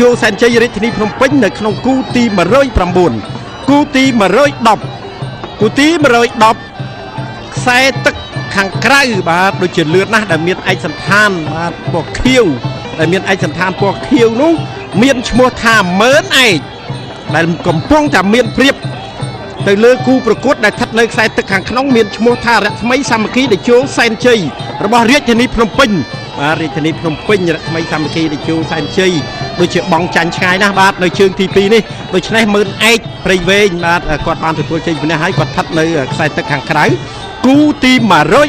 ជួសែនជ័យរាជធានីភ្នំពេញនៅក្នុងគូទី109គូទី110គូទី110ខ្សែទឹកខាងក្រៅបាទដូចជាលឿនណាស់ដែលមានឯកសណ្ឋានបាទពណ៌ខៀវដែលមានឯកសណ្ឋានពណ៌ខៀវនោះមានឈ្មោះថាមើនឯកដែលកំពុងតែមានព្រៀបទៅលើគូប្រកួតដែលស្ថិតនៅខ្សែទឹកខាងក្នុងមានឈ្មោះថារស្មីសាមគ្គីតេជោសែនជ័យរបស់រាជធានីភ្នំពេញបាទរាជធានីភ្នំពេញរស្មីសាមគ្គីតេជោសែនជ័យដូចជាបងចាញ់ឆ្ងាយណាស់បាទនៅជើងទី2នេះដូច្នេះមើនឯកព្រៃវែងបាទគាត់បានទទួលជ័យជំនះហើយគាត់ស្ថិតនៅខ្សែទឹកខាងក្រៅគូទី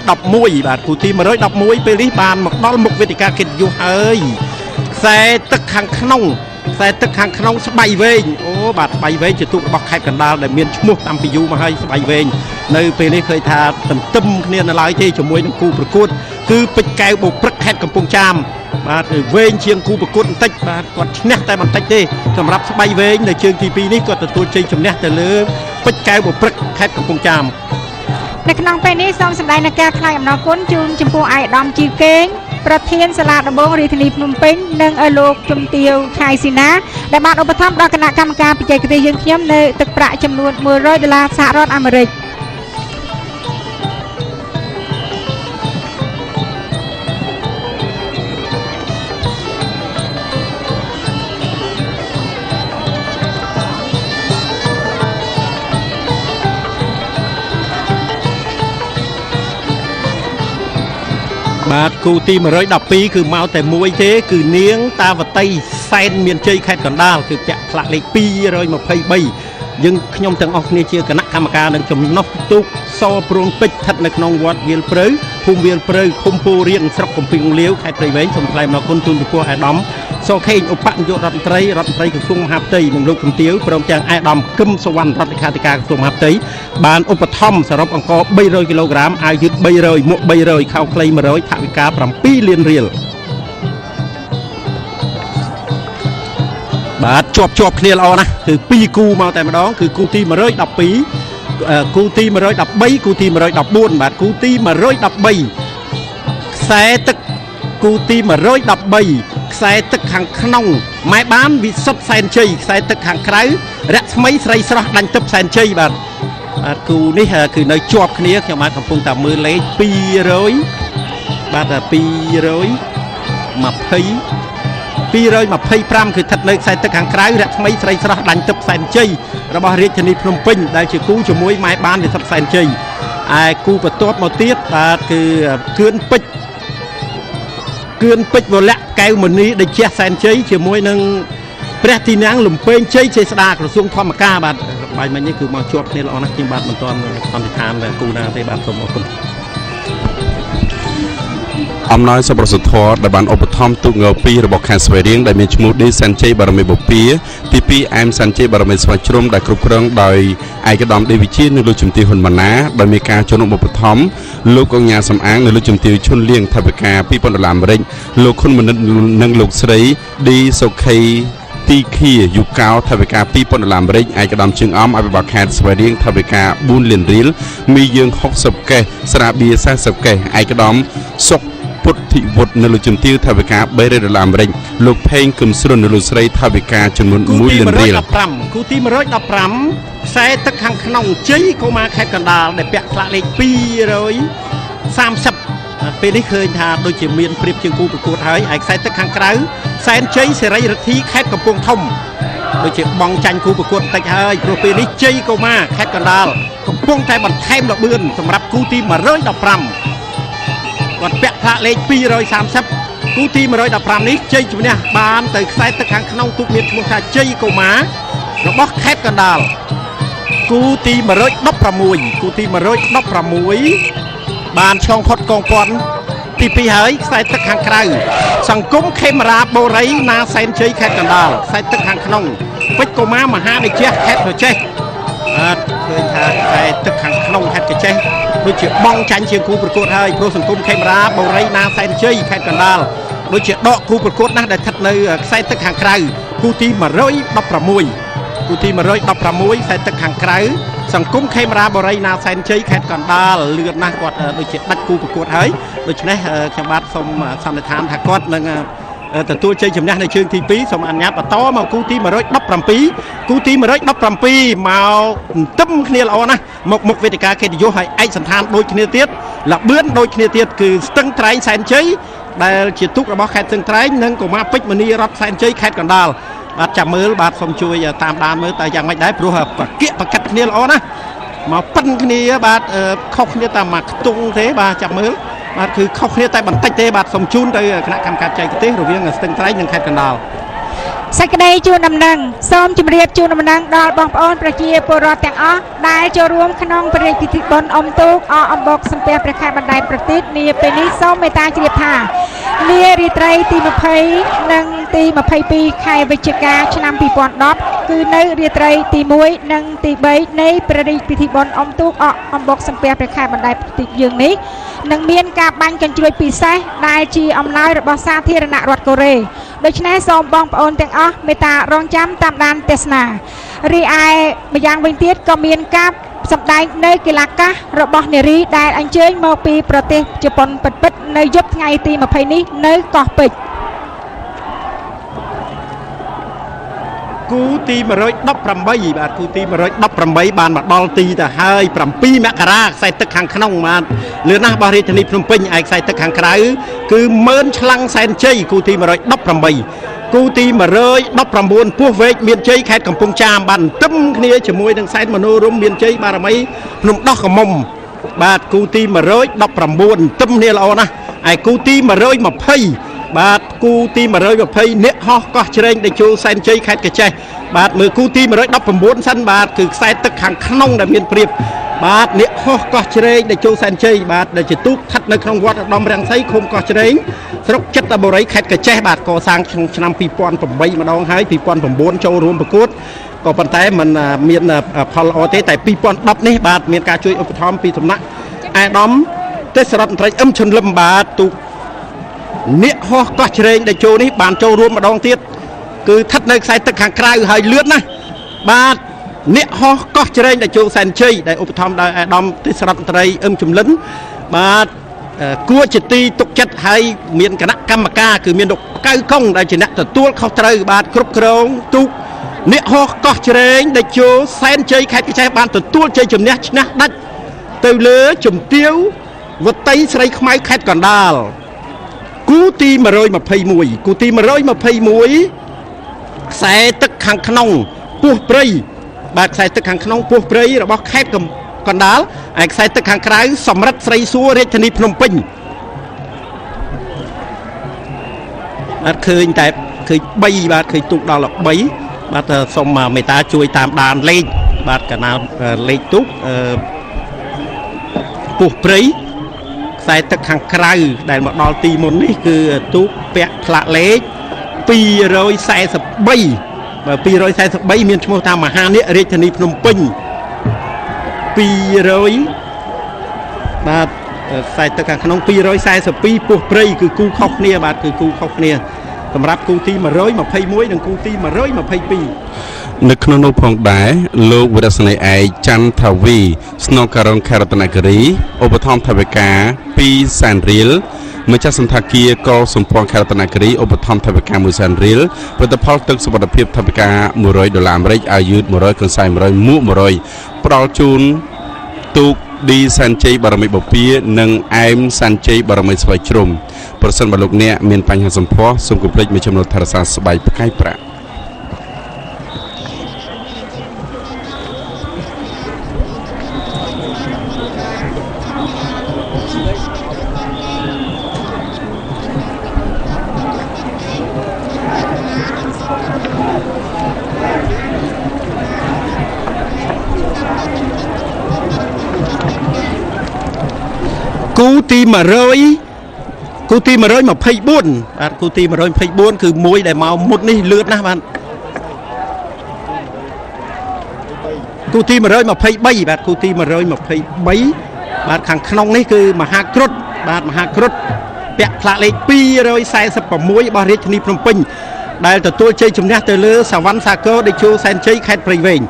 111បាទគូទី111ពេលនេះបានមកដល់មុខវេទិកាកិត្តិយសហើយខ្សែទឹកខាងក្នុងខ្សែទឹកខាងក្នុងស្បៃវែងអូបាទស្បៃវែងជាទូករបស់ខេត្តកណ្ដាលដែលមានឈ្មោះតាំងពីយូរមកហើយស្បៃវែងនៅពេលនេះឃើញថាទន្ទឹមគ្នានៅឡើយទេជាមួយនឹងគូប្រកួតគឺពេជ្រកែវបូព្រឹកខេត្តកំពង់ចាមបាទវែងជាងគូប្រកួតបន្តិចបាទគាត់ឈ្នះតែបន្តិចទេសម្រាប់ស្បៃវែងនៅជើងទី2នេះគាត់ទទួលជ័យជំនះទៅលើពេជ្រកែវបូព្រឹកខេត្តកំពង់ចាមនៅក្នុងពេលនេះសូមសម្ដែងនូវការថ្លែងអំណរគុណជូនចំពោះឯកឧត្តមជីវកេងប្រធានសាលាដំបងរាជធានីភ្នំពេញនិងលោកជំទាវខៃស៊ីណាដែលបានឧបត្ថម្ភដល់គណៈកម្មការបច្ចេកទេសយើងខ្ញុំនៅទឹកប្រាក់ចំនួន$100សហរដ្ឋអាមេរិកបាទគូទី112គឺមកតែមួយទេគឺនាងតាវតីសែនមានជ័យខេត្តកណ្ដាលគឺពាក់ផ្លាកលេខ223យើងខ្ញុំទាំងអស់គ្នាជាគណៈកម្មការនឹងចំណុះទូកសព្រួនពេជ្រស្ថិតនៅក្នុងវត្តវាលព្រៅភូមិវាលព្រៅឃុំពូរៀងស្រុកកំពង់លាវខេត្តព្រៃវែងសូមថ្លែងអំណរគុណជូនចំពោះអាដាមសខេងឧបនាយករដ្ឋមន្ត្រីក្រសួងមហាផ្ទៃនិងលោកជំទាវព្រមទាំងអាដាមកឹមសវណ្ណរដ្ឋលេខាធិការក្រសួងមហាផ្ទៃបានឧបត្ថម្ភសរុបអង្គ300គីឡូក្រាមអាវយឺត300មួក300ខោខ្លី100ថវិកា7លានរៀលបាទជាប់គ្នាល្អណាស់គឺ2គូមកតែម្ដងគឺគូទី112គូទី113គូទី114បាទគូទី113ខ្សែទឹកគូទី113ខ្សែទឹកខាងក្នុងម៉ែបានវិសុទ្ធសែនជ័យខ្សែទឹកខាងក្រៅរស្មីស្រីស្រស់ដាញ់ទឹកសែនជ័យបាទគូនេះគឺនៅជាប់គ្នាខ្ញុំបានកំពុងតែមើលលេខ200បាទ225គឺស្ថិតនៅខ្សែទឹកខាងក្រៅរស្មីស្រីស្រស់ដាញ់ទឹកសែនជ័យរបស់រាជធានីភ្នំពេញដែលជាគូជាមួយម៉ែបានវិសុទ្ធសែនជ័យឯគូបន្ទាប់មកទៀតបាទគឺគឿនពេជ្រវលៈកែវមនីដេជះសែនជ័យជាមួយនឹងព្រះទីណាងលំពេងជ័យចេស្តាក្រសួងធម្មការបាទបាយមិញនេះគឺមកជាប់គ្នាល្អណាស់ខ្ញុំបាទមិនទាន់សន្និដ្ឋានគូណាទេបាទសូមអរគុណអំណោយសប្បុរសធម៌ដែលបានឧបត្ថម្ភទូកង2របស់ខេត្តស្វាយរៀងដែលមានឈ្មោះឌីសាន់ជ័យបារមីបូព៌ាទី2អែមសាន់ជ័យបារមីស្វាយជ្រុំដែលគ្រប់គ្រងដោយឯកឧត្តមដេវីជានិងលោកជំទាវហ៊ុនម៉ាណាដែលមានការចូលរួមឧបត្ថម្ភលោកកញ្ញាសំអាងនិងលោកជំទាវឈុនលៀងថវិកា$2000អាមេរិកលោកខុនមនិតនិងលោកស្រីឌីសុខីទីឃាយូកោថវិកា$2000អាមេរិកឯកឧត្តមជើងអំអភិបាលខេត្តស្វាយរៀងថវិកា4លានរៀលមីយើង60កេសស្រាបៀ40កេសឯកឧត្តមសុកពុទ្ធិវុឌ្ឍនៅលោកជំទាវថវិកា$300អាមេរិកលោកផេងគឹមស្រុននៅលោកស្រីថវិកាចំនួន1លានរៀលគូទី115ខ្សែទឹកខាងក្នុងជ័យកុមារខេត្តកណ្ដាលដែលពាក់ផ្លាកលេខ230ពេលនេះឃើញថាដូចជាមានព្រៀបជាងគូប្រកួតហើយឯខ្សែទឹកខាងក្រៅសែនជ័យសេរីរិទ្ធីខេត្តកំពង់ធំដូចជាបងចាញ់គូប្រកួតបន្តិចហើយព្រោះពេលនេះជ័យកុមារខេត្តកណ្ដាលកំពុងតែបន្ថែមល្បឿនសម្រាប់គូទី115គាត់ពាក់ផ្លាកលេខ230គូទី115នេះជ័យជំនះបានទៅខ្សែទឹកខាងក្នុងទូកមានឈ្មោះថាជ័យកុមាររបស់ខេត្តកណ្ដាលគូទី116គូទី116បានឆ្លងផុតកងពាន់ទី2ហើយខ្សែទឹកខាងក្រៅសង្គមខេមរាបូរីណាសែនជ័យខេត្តកណ្ដាលខ្សែទឹកខាងក្នុងពេជ្រកុមារមហាដេជះខេត្តប្រចេះបាទឃើញថាខ្សែទឹកខាងក្នុងខេត្តកចេះដូចជាបងចាញ់ជាងគូប្រកួតហើយព្រោះសង្គមខេមរាបូរីណាសែនជ័យខេត្តកណ្ដាលដូចជាដកគូប្រកួតណាស់ដែលស្ថិតនៅខ្សែទឹកខាងក្រៅគូទី116គូទី116ខ្សែទឹកខាងក្រៅសង្គមខេមរាបូរីណាសែនជ័យខេត្តកណ្ដាលលឿនណាស់គាត់ដូចជាដាច់គូប្រកួតហើយដូច្នេះខ្ញុំបាទសូមសន្និដ្ឋានថាគាត់នឹង ទទួលជ័យជំនះនៅជើងទី2សូមអនុញ្ញាតបន្តមកគូទី117គូទី117មកទន្ទឹមគ្នាល្អណាស់មុខវេទិកាកិត្តិយសហើយឯកសណ្ឋានដូចគ្នាទៀតលបឿនដូចគ្នាទៀតគឺស្ទឹងត្រែងសែនជ័យដែលជាទូករបស់ខេត្តស្ទឹងត្រែងនិងកុមារពេជ្រមនីរតសែនជ័យខេត្តកណ្ដាលបាទចាំមើលបាទសូមជួយតាមដានមើលតើយ៉ាងម៉េចដែរព្រោះប្រកៀកប្រកាត់គ្នាល្អណាស់មកប៉ិនគ្នាបាទខុសគ្នាតាមមួយខ្ទង់ទេបាទចាំមើលបាទគឺខុសគ្នាតែបន្តិចទេបាទសូមជូនទៅគណៈកម្មការចែកទេសរវាងស្ទឹងត្រែងនិងខេត្តកណ្ដាលសេចក្តីជូនដំណឹងសូមជម្រាបជូនដំណឹងដល់បងប្អូនប្រជាពលរដ្ឋទាំងអស់ដែលចូលរួមក្នុងព្រះរាជពិធីបុណ្យអុំទូកអអំបុកសំពះព្រះខែបណ្ដែតប្រទីបនាពេលនេះសូមមេត្តាជ្រាបថានារាត្រីទី20និងទី22ខែវិច្ឆិកាឆ្នាំ2010គឺនៅរាត្រីទី1និងទី3នៃព្រះរាជពិធីបុណ្យអុំទូកអអំបុកសំពះព្រះខែបណ្ដែតប្រទីបយើងនេះនឹងមានការបាញ់កញ្ជ្រួចពិសេសដែលជាអំណោយរបស់សាធារណរដ្ឋកូរ៉េដូច្នេះសូមបងប្អូនទាំងអស់មេត្តារងចាំតាមដានទេសនារីឯម្យ៉ាងវិញទៀតក៏មានការសម្ដែងនៅកីឡាកាសរបស់នារីដែលអញ្ជើញមកពីប្រទេសជប៉ុនពិតៗនៅយប់ថ្ងៃទី20នេះនៅកោះពេជ្រគូទី118បាទគូទី118បានមកដល់ទីទៅហើយ7មករាខ្សែទឹកខាងក្នុងបាទលឿនណាស់របស់រាជធានីភ្នំពេញឯខ្សែទឹកខាងក្រៅគឺម៉ឺនឆ្លាំងសែនជ័យគូទី118គូទី119ពោះវែកមានជ័យខេត្តកំពង់ចាមបានទឹមគ្នាជាមួយនឹងសែនមនោរម្យមានជ័យបារមីភ្នំដោះកមុំបាទគូទី119ទឹមគ្នាល្អណាស់ឯគូទី120បាទគូទី120អ្នកហោះកោះច្រែងដេជោសែនជ័យខេត្តកាចេះបាទមើលគូទី119សិនបាទគឺខ្សែទឹកខាងក្នុងដែលមានព្រៀបបាទអ្នកហោះកោះច្រែងដេជោសែនជ័យបាទដែលជាទូកស្ថិតនៅក្នុងវត្តឧត្តមរាំងសីឃុំកោះច្រែងស្រុកចិត្តបុរីខេត្តកាចេះបាទកសាងក្នុងឆ្នាំ2008ម្ដងហើយ2009ចូលរួមប្រកួតក៏ប៉ុន្តែมันមានផលល្អទេតែ2010នេះបាទមានការជួយឧបត្ថម្ភពីសំណាក់អាដាមទេសរដ្ឋមន្ត្រីអឹមឈុនលឹមបាទទូកអ្នកហោះកោះច្រែងដេជោនេះបានចូលរួមម្ដងទៀតគឺស្ថិតនៅខ្សែទឹកខាងក្រៅហើយលឿនណាស់បាទអ្នកហោះកោះច្រែងដេជោសែនជ័យដែលឧបត្ថម្ភដោយអាដាមទេសរដ្ឋមន្ត្រីអឹមជំលិនបាទគួរជាទីទុកចិត្តហើយមានគណៈកម្មការគឺមានលោកកៅកុងដែលជាអ្នកទទួលខុសត្រូវបាទគ្រប់គ្រងទូកអ្នកហោះកោះច្រែងដេជោសែនជ័យខេត្តកាចេះបានទទួលជ័យជំនះឈ្នះដាច់ទៅលើជំទាវវតីស្រីខ្មៅខេត្តកណ្ដាលគូទី121គូទី121ខ្សែទឹកខាងក្នុងពោះព្រៃបាទខ្សែទឹកខាងក្នុងពោះព្រៃរបស់ខេត្តកណ្ដាលឯខ្សែទឹកខាងក្រៅសម្រិទ្ធស្រីសួររាជធានីភ្នំពេញបាទឃើញតែឃើញ3បាទឃើញទូកដល់3បាទសូមមេត្តាជួយតាមដានលេខបាទកណាលេខទូកពោះព្រៃខ្សែទឹកខាងក្រៅដែលមកដល់ទីមុននេះគឺទូកពាក់ផ្លាកលេខ243បាទ243មានឈ្មោះថាមហានិករាជធានីភ្នំពេញ200បាទខ្សែទឹកខាងក្នុង242ពោះព្រៃគឺគូខុសគ្នាបាទគឺគូខុសគ្នាសម្រាប់គូទី121និងគូទី122នៅក្នុងនោះផងដែរលោកវរស្នេហ៍ឯកច័ន្ទថាវីស្នងការរងខេត្តរតនគិរីឧបត្ថម្ភថវិកា2សែនរៀលម្ចាស់សន្តាគារកោសម្ព័ន្ធខេត្តរតនគិរីឧបត្ថម្ភថវិកា1សែនរៀលផលិតផលទឹកសុវត្ថិភាពថវិកា$100អាមេរិកអាយុ100កន្សែង100មួក100ផ្ដល់ជូនទូកឌីសែនជ័យបារមីបពានិងអែមសែនជ័យបារមីស្វាយជ្រុំប្រសិនបើលោកអ្នកមានបញ្ហាសម្ផស្សសូមកុំភ្លេចមួយចំណុចថែរក្សាស្បែកផ្កាយប្រាក់គូទី100គូទី124បាទគូទី124គឺមួយដែលមកមុតនេះលឿនណាស់បាទគូទី123បាទគូទី123បាទខាងក្នុងនេះគឺមហាគ្រុឌបាទមហាគ្រុឌពាក់ផ្លាកលេខ246របស់រាជធានីភ្នំពេញដែលទទួលជ័យជំនះទៅលើសាវ៉ាន់សាគរដេជោសែនជ័យខេត្តព្រៃវែង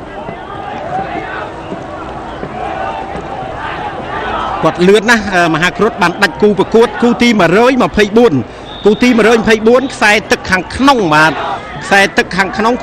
គាត់លឿនណាស់មហាគ្រុឌបានដាច់គូប្រកួតគូទី124 គូទី124ខ្សែទឹកខាងក្នុងបាទខ្សែទឹកខាងក្នុង